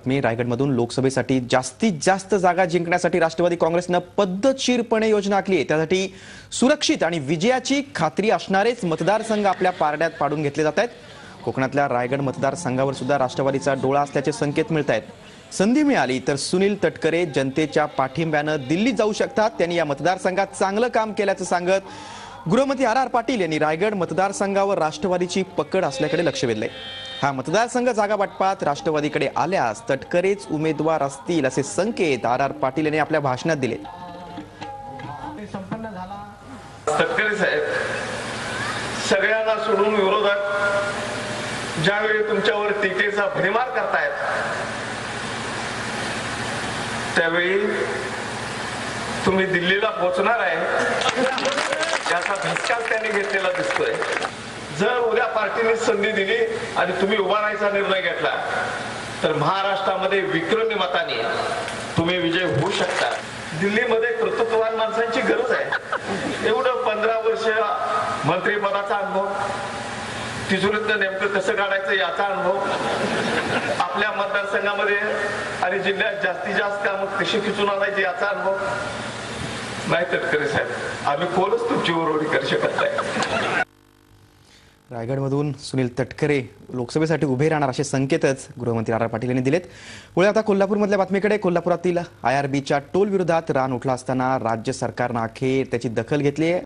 बातमी रायगडमधून लोकसभेसाठी जास्तीत जास्त जागा जिंकण्यासाठी राष्ट्रवादी काँग्रेसने पद्धतशीरपणे योजना आखली आहे। त्यासाठी सुरक्षित आणि विजयाची खात्री असणारेच मतदारसंघ आपल्या पारड्यात पाडून घेतले जात आहेत। कोकणातल्या रायगड मतदारसंघावर सुद्धा राष्ट्रवादीचा डोळा असल्याचे संकेत मिळत आहेत। संधी मिळाली तर सुनील तटकरे जनतेच्या पाठिंब्याने दिल्लीत जाऊ शकतात। त्यांनी या मतदारसंघात चांगलं काम केल्याचं सांगत गृहमंत्री आर पाटील यांनी रायगड मतदारसंघावर राष्ट्रवादीची पकड असल्याकडे लक्ष वेधले। हा मतदारसंघ जागा वाटपात राष्ट्रवादीकडे आल्यास तटकरेच उमेदवार असतील असे संकेत आर पाटील यांनी आपल्या भाषणात दिले। तटकरे साहेब सगळ्यांना सोडून विरोधक ज्यावेळी तुमच्यावर टीकेचा भडीमार करतायत त्यावेळी तुम्ही दिल्लीला पोहोचणार आहे याचा धक्का त्यांनी घेतलेला दिसतोय। जर उद्या पार्टीने संधी दिली आणि तुम्ही उभा राहायचा निर्णय घेतला तर महाराष्ट्रामध्ये विक्रमी मताने तुम्ही विजय होऊ शकता। दिल्लीमध्ये कर्तृत्ववान माणसांची गरज आहे। एवढं 15 वर्ष मंत्रिपदाचा अनुभव, तिजोरीतनं नेमकं कसं काढायचं याचा अनुभव, आपल्या मतदारसंघामध्ये आणि जिल्ह्यात जास्तीत जास्त कामं कशी खिचून आणायची याचा अनुभव नाही। तटकरे साहेब आम्ही कोणच तुमची उरवडी करू शकत नाही। रायगडमधून सुनील तटकरे लोकसभेसाठी उभे राहणार असे संकेतच गृहमंत्री आर पाटील यांनी दिलेत। पुढे आता कोल्हापूरमधल्या बातमीकडे। कोल्हापुरातील IRBच्या टोल विरोधात रान उठला असताना राज्य सरकारने अखेर त्याची दखल घेतली आहे।